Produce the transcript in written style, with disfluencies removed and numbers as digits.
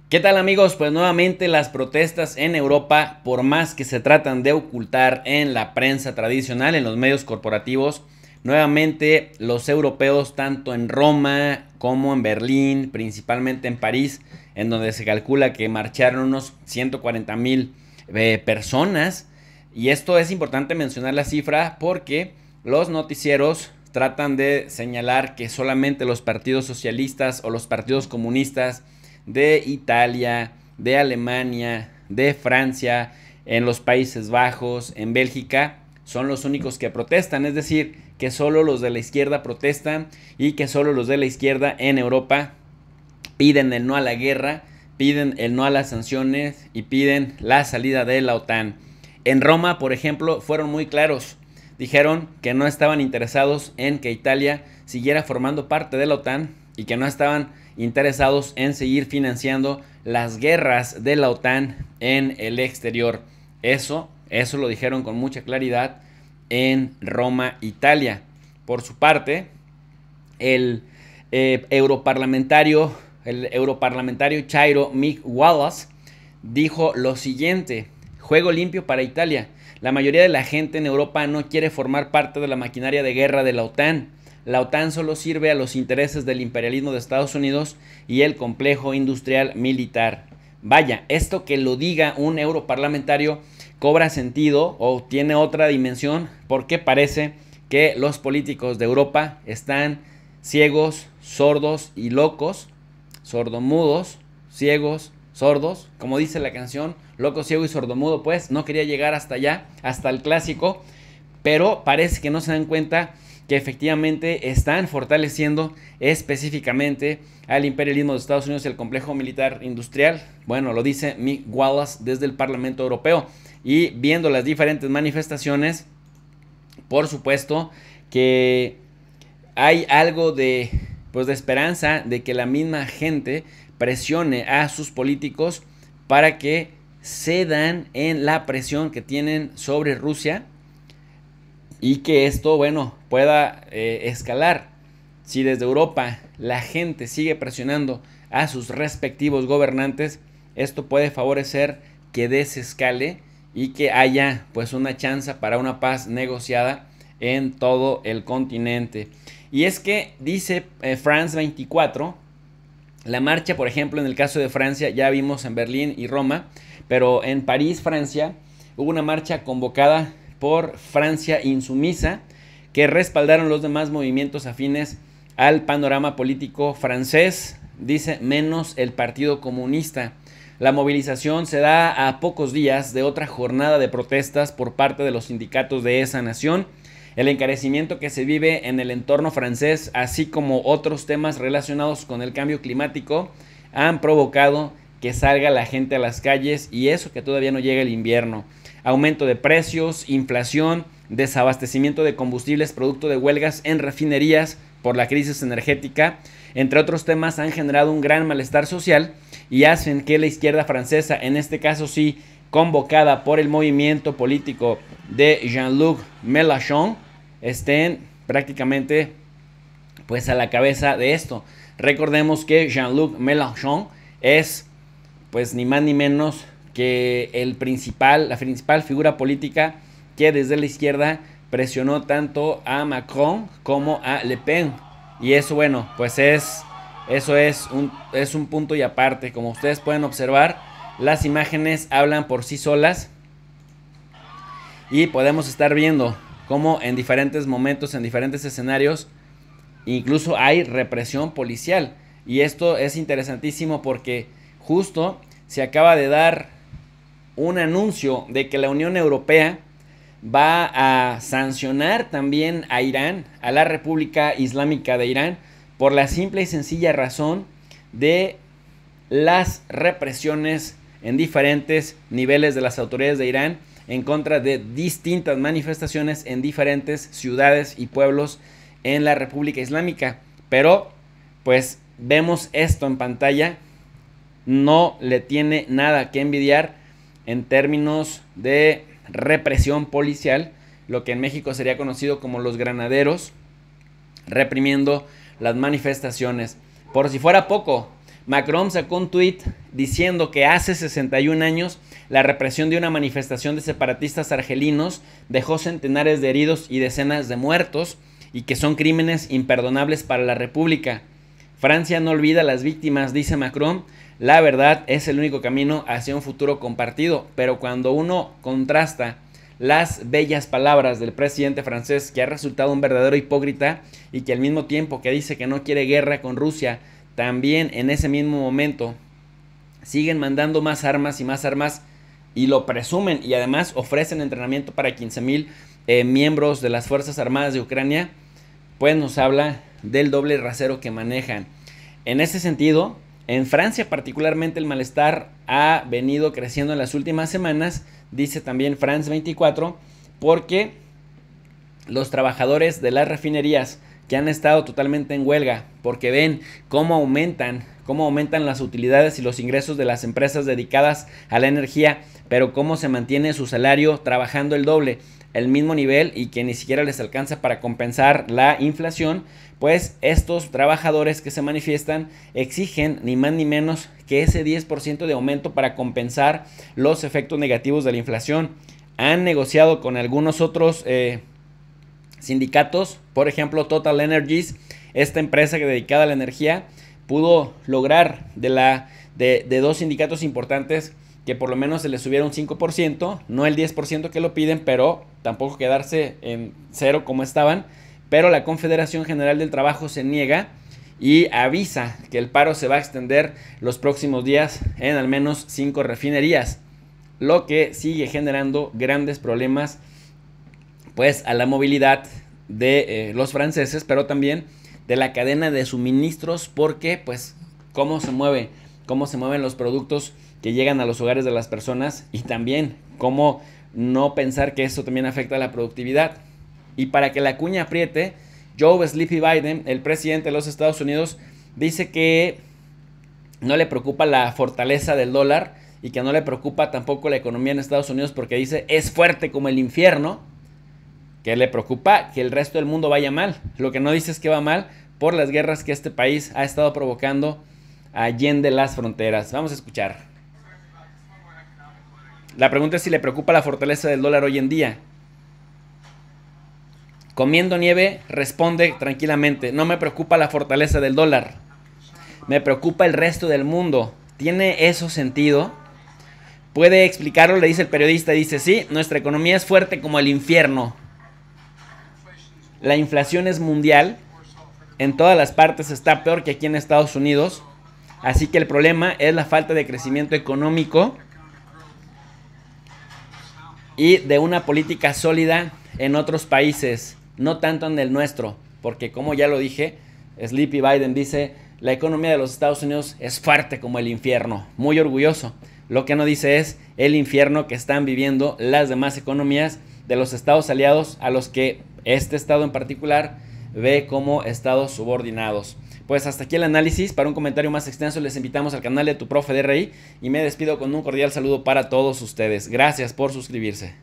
¿Qué tal, amigos? Pues nuevamente las protestas en Europa, por más que se tratan de ocultar en la prensa tradicional, en los medios corporativos, nuevamente los europeos, tanto en Roma como en Berlín, principalmente en París, en donde se calcula que marcharon unos 140,000 personas. Y esto es importante mencionar la cifra porque los noticieros tratan de señalar que solamente los partidos socialistas o los partidos comunistas de Italia, de Alemania, de Francia, en los Países Bajos, en Bélgica, son los únicos que protestan. Es decir, que solo los de la izquierda protestan y que solo los de la izquierda en Europa piden el no a la guerra, piden el no a las sanciones y piden la salida de la OTAN. En Roma, por ejemplo, fueron muy claros. Dijeron que no estaban interesados en que Italia siguiera formando parte de la OTAN y que no estaban interesados en seguir financiando las guerras de la OTAN en el exterior. Eso lo dijeron con mucha claridad en Roma, Italia. Por su parte, el europarlamentario Chairo Mick Wallace dijo lo siguiente: juego limpio para Italia. La mayoría de la gente en Europa no quiere formar parte de la maquinaria de guerra de la OTAN. La OTAN solo sirve a los intereses del imperialismo de Estados Unidos y el complejo industrial militar. Vaya, esto que lo diga un europarlamentario cobra sentido o tiene otra dimensión, porque parece que los políticos de Europa están ciegos, sordos y locos, sordomudos, ciegos, sordos, como dice la canción, loco, ciego y sordomudo. Pues no quería llegar hasta allá, hasta el clásico, pero parece que no se dan cuenta que efectivamente están fortaleciendo específicamente al imperialismo de Estados Unidos y el complejo militar industrial. Bueno, lo dice Mick Wallace desde el Parlamento Europeo. Y viendo las diferentes manifestaciones, por supuesto que hay algo de esperanza de que la misma gente presione a sus políticos para que cedan en la presión que tienen sobre Rusia y que esto, bueno, pueda escalar. Si desde Europa la gente sigue presionando a sus respectivos gobernantes, esto puede favorecer que desescale y que haya pues una chance para una paz negociada en todo el continente. Y es que dice France 24, la marcha, por ejemplo, en el caso de Francia, ya vimos en Berlín y Roma, pero en París, Francia, hubo una marcha convocada por Francia Insumisa, que respaldaron los demás movimientos afines al panorama político francés, dice, menos el Partido Comunista. La movilización se da a pocos días de otra jornada de protestas por parte de los sindicatos de esa nación. El encarecimiento que se vive en el entorno francés, así como otros temas relacionados con el cambio climático, han provocado que salga la gente a las calles, y eso que todavía no llega el invierno. Aumento de precios, inflación, desabastecimiento de combustibles producto de huelgas en refinerías por la crisis energética, entre otros temas, han generado un gran malestar social y hacen que la izquierda francesa, en este caso sí convocada por el movimiento político de Jean-Luc Mélenchon, estén prácticamente pues a la cabeza de esto. Recordemos que Jean-Luc Mélenchon es pues ni más ni menos que la principal figura política que desde la izquierda presionó tanto a Macron como a Le Pen. Y eso, bueno, pues es un punto y aparte. Como ustedes pueden observar, las imágenes hablan por sí solas y podemos estar viendo cómo en diferentes momentos, en diferentes escenarios, incluso hay represión policial. Y esto es interesantísimo porque justo se acaba de dar un anuncio de que la Unión Europea va a sancionar también a Irán, a la República Islámica de Irán, por la simple y sencilla razón de las represiones en diferentes niveles de las autoridades de Irán en contra de distintas manifestaciones en diferentes ciudades y pueblos en la República Islámica. Pero pues vemos esto en pantalla, no le tiene nada que envidiar en términos de represión policial, lo que en México sería conocido como los granaderos, reprimiendo las manifestaciones. Por si fuera poco, Macron sacó un tuit diciendo que hace 61 años la represión de una manifestación de separatistas argelinos dejó centenares de heridos y decenas de muertos y que son crímenes imperdonables para la República. Francia no olvida a las víctimas, dice Macron. La verdad es el único camino hacia un futuro compartido, pero cuando uno contrasta las bellas palabras del presidente francés, que ha resultado un verdadero hipócrita y que al mismo tiempo que dice que no quiere guerra con Rusia, también en ese mismo momento siguen mandando más armas y lo presumen y además ofrecen entrenamiento para 15,000 miembros de las Fuerzas Armadas de Ucrania, pues nos habla del doble rasero que manejan. En ese sentido, en Francia particularmente el malestar ha venido creciendo en las últimas semanas, dice también France 24, porque los trabajadores de las refinerías que han estado totalmente en huelga, porque ven cómo aumentan las utilidades y los ingresos de las empresas dedicadas a la energía, pero cómo se mantiene su salario trabajando el doble, el mismo nivel, y que ni siquiera les alcanza para compensar la inflación, pues estos trabajadores que se manifiestan exigen ni más ni menos que ese 10% de aumento para compensar los efectos negativos de la inflación. Han negociado con algunos otros sindicatos, por ejemplo Total Energies, esta empresa que dedicada a la energía, pudo lograr de dos sindicatos importantes que por lo menos se les subiera un 5%, no el 10% que lo piden, pero tampoco quedarse en cero como estaban. Pero la Confederación General del Trabajo se niega y avisa que el paro se va a extender los próximos días en al menos 5 refinerías, lo que sigue generando grandes problemas pues a la movilidad de los franceses, pero también de la cadena de suministros, porque pues cómo se mueven los productos que llegan a los hogares de las personas, y también cómo no pensar que esto también afecta a la productividad. Y para que la cuña apriete, Joe Sleepy Biden, el presidente de los Estados Unidos, dice que no le preocupa la fortaleza del dólar y que no le preocupa tampoco la economía en Estados Unidos, porque dice es fuerte como el infierno, que le preocupa que el resto del mundo vaya mal. Lo que no dice es que va mal por las guerras que este país ha estado provocando allende las fronteras. Vamos a escuchar. La pregunta es si le preocupa la fortaleza del dólar hoy en día. Comiendo nieve responde tranquilamente: no me preocupa la fortaleza del dólar, me preocupa el resto del mundo. ¿Tiene eso sentido? ¿Puede explicarlo? Le dice el periodista. Dice: sí, nuestra economía es fuerte como el infierno. La inflación es mundial, en todas las partes está peor que aquí en Estados Unidos, así que el problema es la falta de crecimiento económico y de una política sólida en otros países, no tanto en el nuestro, porque como ya lo dije, Sleepy Biden dice: la economía de los Estados Unidos es fuerte como el infierno, muy orgulloso. Lo que no dice es el infierno que están viviendo las demás economías de los estados aliados, a los que este estado en particular ve como estados subordinados. Pues hasta aquí el análisis. Para un comentario más extenso les invitamos al canal de Tu Profe DRI y me despido con un cordial saludo para todos ustedes. Gracias por suscribirse.